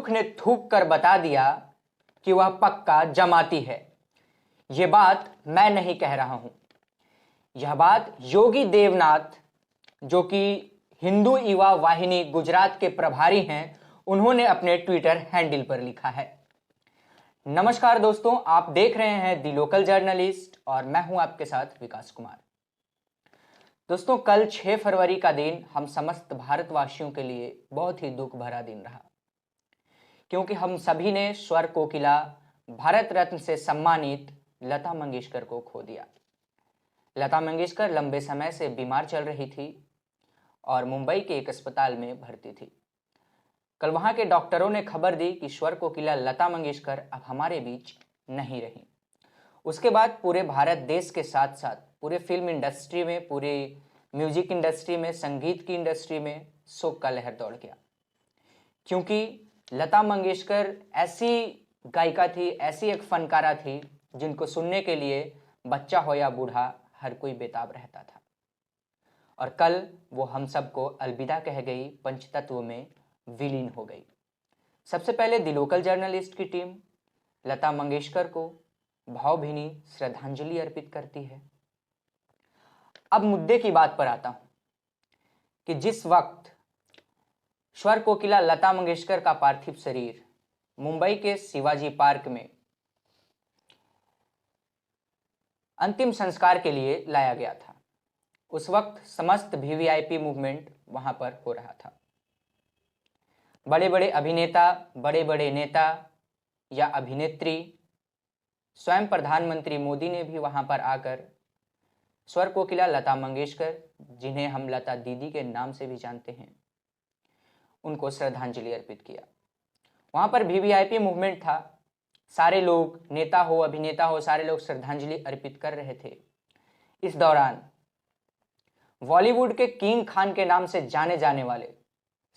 शाहरुख ने थूक कर बता दिया कि वह पक्का जमाती है। ये बात मैं नहीं कह रहा हूं, यह बात योगी देवनाथ, जो कि हिंदू युवा वाहिनी गुजरात के प्रभारी हैं, उन्होंने अपने ट्विटर हैंडल पर लिखा है। नमस्कार दोस्तों, आप देख रहे हैं दी लोकल जर्नलिस्ट और मैं हूं आपके साथ विकास कुमार। दोस्तों, कल 6 फरवरी का दिन हम समस्त भारतवासियों के लिए बहुत ही दुख भरा दिन रहा, क्योंकि हम सभी ने स्वर कोकिला, भारत रत्न से सम्मानित लता मंगेशकर को खो दिया। लता मंगेशकर लंबे समय से बीमार चल रही थी और मुंबई के एक अस्पताल में भर्ती थी। कल वहां के डॉक्टरों ने खबर दी कि स्वर कोकिला लता मंगेशकर अब हमारे बीच नहीं रही। उसके बाद पूरे भारत देश के साथ साथ पूरे फिल्म इंडस्ट्री में, पूरे म्यूजिक इंडस्ट्री में, संगीत की इंडस्ट्री में शोक का लहर दौड़ गया, क्योंकि लता मंगेशकर ऐसी गायिका थी, ऐसी एक फनकारा थी जिनको सुनने के लिए बच्चा हो या बूढ़ा हर कोई बेताब रहता था। और कल वो हम सबको अलविदा कह गई, पंचतत्व में विलीन हो गई। सबसे पहले दी लोकल जर्नलिस्ट की टीम लता मंगेशकर को भावभीनी श्रद्धांजलि अर्पित करती है। अब मुद्दे की बात पर आता हूं कि जिस वक्त स्वर कोकिला लता मंगेशकर का पार्थिव शरीर मुंबई के शिवाजी पार्क में अंतिम संस्कार के लिए लाया गया था, उस वक्त समस्त वीवीआईपी मूवमेंट वहां पर हो रहा था। बड़े बड़े अभिनेता, बड़े बड़े नेता या अभिनेत्री, स्वयं प्रधानमंत्री मोदी ने भी वहां पर आकर स्वर कोकिला लता मंगेशकर, जिन्हें हम लता दीदी के नाम से भी जानते हैं, उनको श्रद्धांजलि अर्पित किया। वहां पर वीवीआईपी मूवमेंट था, सारे लोग, नेता हो, अभिनेता हो, सारे लोग श्रद्धांजलि अर्पित कर रहे थे। इस दौरान बॉलीवुड के किंग खान के नाम से जाने जाने वाले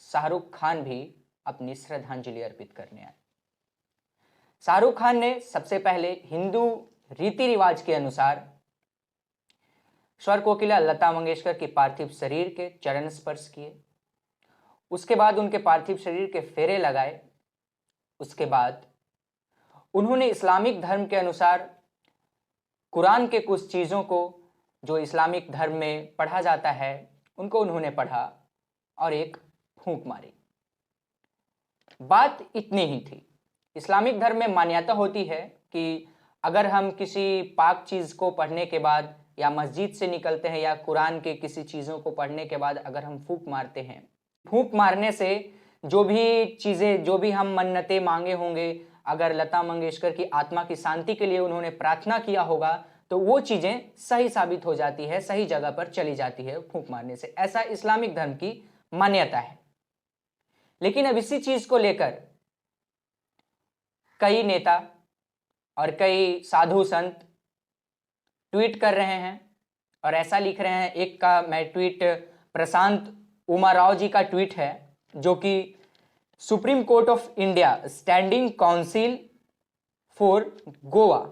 शाहरुख खान भी अपनी श्रद्धांजलि अर्पित करने आए। शाहरुख खान ने सबसे पहले हिंदू रीति रिवाज के अनुसार स्वर कोकिला लता मंगेशकर की पार्थिव शरीर के चरण स्पर्श किए। उसके बाद उनके पार्थिव शरीर के फेरे लगाए। उसके बाद उन्होंने इस्लामिक धर्म के अनुसार कुरान के कुछ चीज़ों को, जो इस्लामिक धर्म में पढ़ा जाता है, उनको उन्होंने पढ़ा और एक फूंक मारी। बात इतनी ही थी। इस्लामिक धर्म में मान्यता होती है कि अगर हम किसी पाक चीज़ को पढ़ने के बाद या मस्जिद से निकलते हैं या कुरान के किसी चीज़ों को पढ़ने के बाद अगर हम फूंक मारते हैं, फूंक मारने से जो भी चीज़ें, जो भी हम मन्नतें मांगे होंगे, अगर लता मंगेशकर की आत्मा की शांति के लिए उन्होंने प्रार्थना किया होगा, तो वो चीज़ें सही साबित हो जाती है, सही जगह पर चली जाती है फूंक मारने से। ऐसा इस्लामिक धर्म की मान्यता है। लेकिन अब इसी चीज़ को लेकर कई नेता और कई साधु संत ट्वीट कर रहे हैं और ऐसा लिख रहे हैं। एक का मैं ट्वीट, प्रशांत उमाराव जी का ट्वीट है, जो कि supreme court of India standing council for Goa,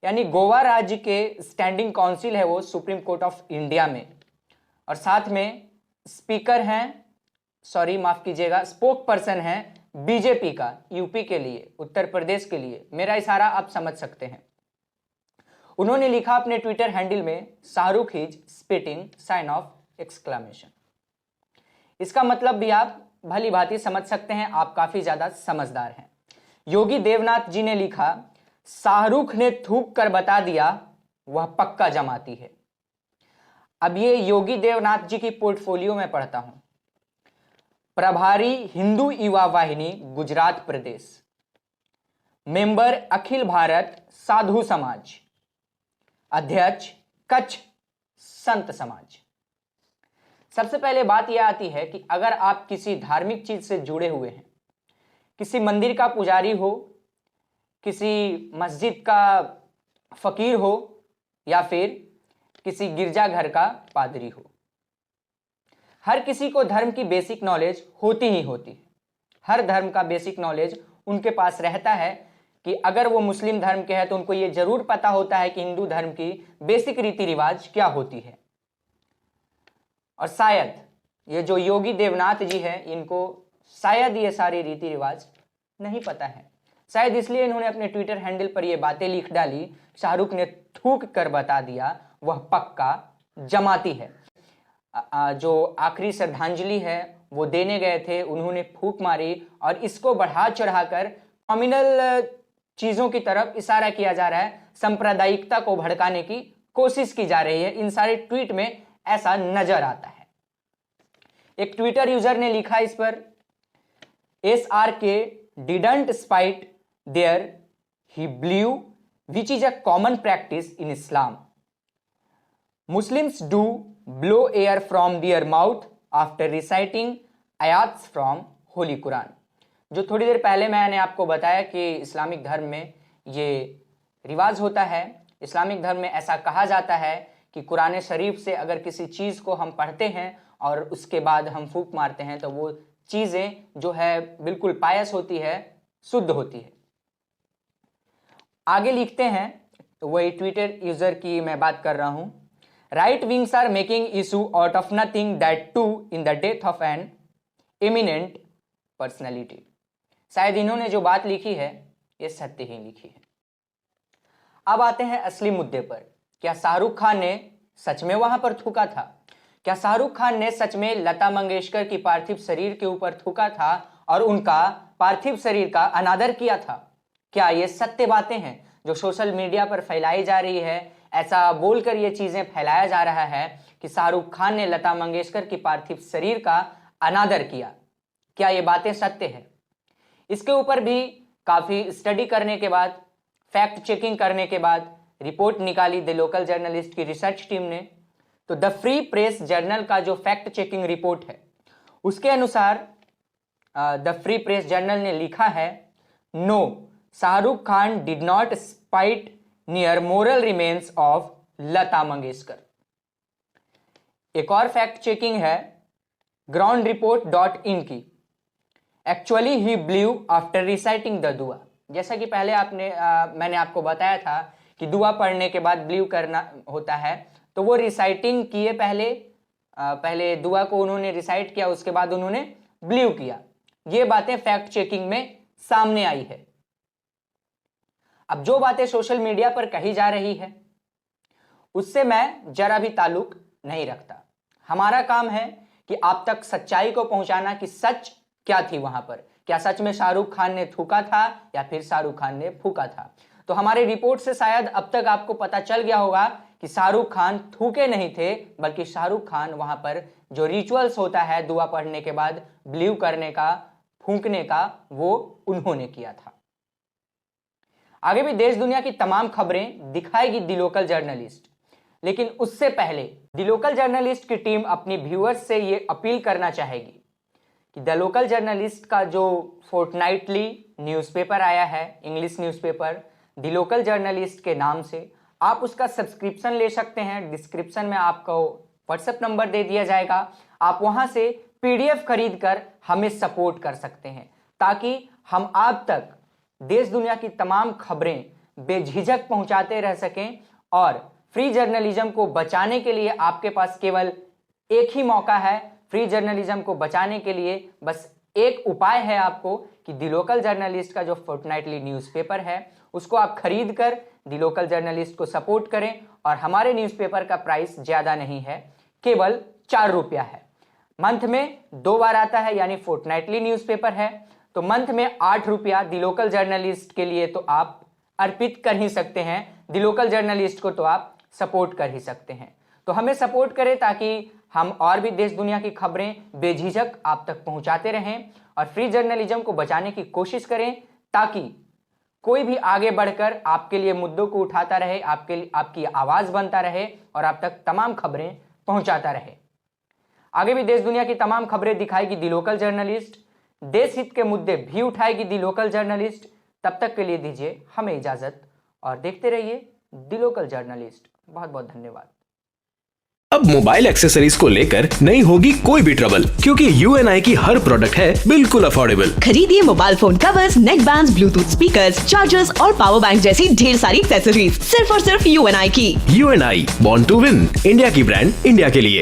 यानी गोवा राज्य के स्टैंडिंग काउंसिल है वो सुप्रीम कोर्ट ऑफ इंडिया में, और साथ में स्पीकर हैं, सॉरी माफ कीजिएगा, स्पोक पर्सन हैं बीजेपी का यूपी के लिए, उत्तर प्रदेश के लिए। मेरा इशारा आप समझ सकते हैं। उन्होंने लिखा अपने ट्विटर हैंडल में, Shahrukh is spitting sign of exclamation. इसका मतलब भी आप भली भांति समझ सकते हैं, आप काफी ज्यादा समझदार हैं। योगी देवनाथ जी ने लिखा, शाहरुख ने थूक कर बता दिया वह पक्का जमाती है। अब ये योगी देवनाथ जी की पोर्टफोलियो में पढ़ता हूं। प्रभारी हिंदू युवा वाहिनी गुजरात प्रदेश, मेंबर अखिल भारत साधु समाज, अध्यक्ष कच्छ संत समाज। सबसे पहले बात यह आती है कि अगर आप किसी धार्मिक चीज से जुड़े हुए हैं, किसी मंदिर का पुजारी हो, किसी मस्जिद का फकीर हो, या फिर किसी गिरजाघर का पादरी हो, हर किसी को धर्म की बेसिक नॉलेज होती ही होती है। हर धर्म का बेसिक नॉलेज उनके पास रहता है कि अगर वो मुस्लिम धर्म के हैं तो उनको ये जरूर पता होता है कि हिंदू धर्म की बेसिक रीति रिवाज क्या होती है। और शायद ये जो योगी देवनाथ जी हैं, इनको शायद ये सारे रीति रिवाज नहीं पता है। शायद इसलिए इन्होंने अपने ट्विटर हैंडल पर ये बातें लिख डाली। शाहरुख ने थूक कर बता दिया वह पक्का जमाती है। जो आखिरी श्रद्धांजलि है वो देने गए थे, उन्होंने फूंक मारी और इसको बढ़ा चढ़ाकर कम्युनल चीजों की तरफ इशारा किया जा रहा है, सांप्रदायिकता को भड़काने की कोशिश की जा रही है। इन सारे ट्वीट में ऐसा नजर आता है। एक ट्विटर यूजर ने लिखा इस पर, SRK didn't spite there, he blew, which is a common practice in Islam. Muslims do blow air from their mouth after reciting ayats from Holy Quran. जो थोड़ी देर पहले मैंने आपको बताया कि इस्लामिक धर्म में ये रिवाज होता है। इस्लामिक धर्म में ऐसा कहा जाता है कि कुरान शरीफ से अगर किसी चीज़ को हम पढ़ते हैं और उसके बाद हम फूंक मारते हैं तो वो चीज़ें जो है बिल्कुल पायस होती है, शुद्ध होती है। आगे लिखते हैं, वही ट्विटर यूजर की मैं बात कर रहा हूं। Right wings are making issue out of nothing, that too in the death of an eminent personality. शायद इन्होंने जो बात लिखी है ये सत्य ही लिखी है। अब आते हैं असली मुद्दे पर। क्या शाहरुख खान ने सच में वहां पर थूका था? क्या शाहरुख खान ने सच में लता मंगेशकर की पार्थिव शरीर के ऊपर थूका था और उनका पार्थिव शरीर का अनादर किया था? क्या ये सत्य बातें हैं जो सोशल मीडिया पर फैलाई जा रही है? ऐसा बोलकर ये चीजें फैलाया जा रहा है कि शाहरुख खान ने लता मंगेशकर की पार्थिव शरीर का अनादर किया। क्या ये बातें सत्य है? इसके ऊपर भी काफी स्टडी करने के बाद, फैक्ट चेकिंग करने के बाद रिपोर्ट निकाली द लोकल जर्नलिस्ट की रिसर्च टीम ने। तो द फ्री प्रेस जर्नल का जो फैक्ट चेकिंग रिपोर्ट है उसके अनुसार द फ्री प्रेस जर्नल ने लिखा है, no, Shahrukh Khan did not spit near mortal remains of Lata Mangeshkar. एक और फैक्ट चेकिंग है groundreport.in की। Actually he blew after reciting the दुआ। जैसा कि पहले मैंने आपको बताया था कि दुआ पढ़ने के बाद ब्लू करना होता है, तो वो रिसाइटिंग किए पहले दुआ को उन्होंने रिसाइट किया, उसके बाद उन्होंने ब्लू किया। ये बातें फैक्ट चेकिंग में सामने आई है। अब जो बातें सोशल मीडिया पर कही जा रही है उससे मैं जरा भी ताल्लुक नहीं रखता। हमारा काम है कि आप तक सच्चाई को पहुंचाना कि सच क्या थी वहां पर। क्या सच में शाहरुख खान ने थूका था या फिर शाहरुख खान ने फूका था? तो हमारी रिपोर्ट से शायद अब तक आपको पता चल गया होगा कि शाहरुख खान थूके नहीं थे, बल्कि शाहरुख खान वहां पर जो रिचुअल्स होता है दुआ पढ़ने के बाद ब्लीव करने का, फूंकने का, वो उन्होंने किया था। आगे भी देश दुनिया की तमाम खबरें दिखाएगी द लोकल जर्नलिस्ट, लेकिन उससे पहले द लोकल जर्नलिस्ट की टीम अपनी व्यूअर्स से ये अपील करना चाहेगी कि द लोकल जर्नलिस्ट का जो फोर्टनाइटली न्यूज़पेपर आया है, English newspaper the local journalist के नाम से, आप उसका सब्सक्रिप्शन ले सकते हैं। डिस्क्रिप्शन में आपको व्हाट्सएप नंबर दे दिया जाएगा, आप वहां से PDF खरीद कर हमें सपोर्ट कर सकते हैं, ताकि हम आप तक देश दुनिया की तमाम खबरें बेझिझक पहुंचाते रह सकें। और फ्री जर्नलिज्म को बचाने के लिए आपके पास केवल एक ही मौका है। फ्री जर्नलिज्म को बचाने के लिए बस एक उपाय है आपको कि द लोकल जर्नलिस्ट का जो फोर्टनाइटली न्यूज़पेपर है उसको आप खरीद कर द लोकल जर्नलिस्ट को सपोर्ट करें। और हमारे न्यूज़पेपर का प्राइस ज़्यादा नहीं है, केवल 4 रुपया है। मंथ में 2 बार आता है, यानी फोर्टनाइटली न्यूज़पेपर है, तो मंथ में 8 रुपया द लोकल जर्नलिस्ट के लिए तो आप अर्पित कर ही सकते हैं। द लोकल जर्नलिस्ट को तो आप सपोर्ट कर ही सकते हैं। तो हमें सपोर्ट करें ताकि हम और भी देश दुनिया की खबरें बेझिझक आप तक पहुंचाते रहें और फ्री जर्नलिज्म को बचाने की कोशिश करें, ताकि कोई भी आगे बढ़कर आपके लिए मुद्दों को उठाता रहे, आपकी आवाज़ बनता रहे और आप तक तमाम खबरें पहुंचाता रहे। आगे भी देश दुनिया की तमाम खबरें दिखाएगी द लोकल जर्नलिस्ट, देश हित के मुद्दे भी उठाएगी द लोकल जर्नलिस्ट। तब तक के लिए दीजिए हमें इजाज़त और देखते रहिए द लोकल जर्नलिस्ट। बहुत बहुत धन्यवाद। अब मोबाइल एक्सेसरीज को लेकर नहीं होगी कोई भी ट्रबल, क्योंकि UNI की हर प्रोडक्ट है बिल्कुल अफोर्डेबल। खरीदिए मोबाइल फोन कवर्स, नेक बैंड्स, ब्लूटूथ स्पीकर्स, चार्जर्स और पावर बैंक जैसी ढेर सारी एक्सेसरीज सिर्फ और सिर्फ UNI की। UNI, born to win, India की ब्रांड इंडिया के लिए।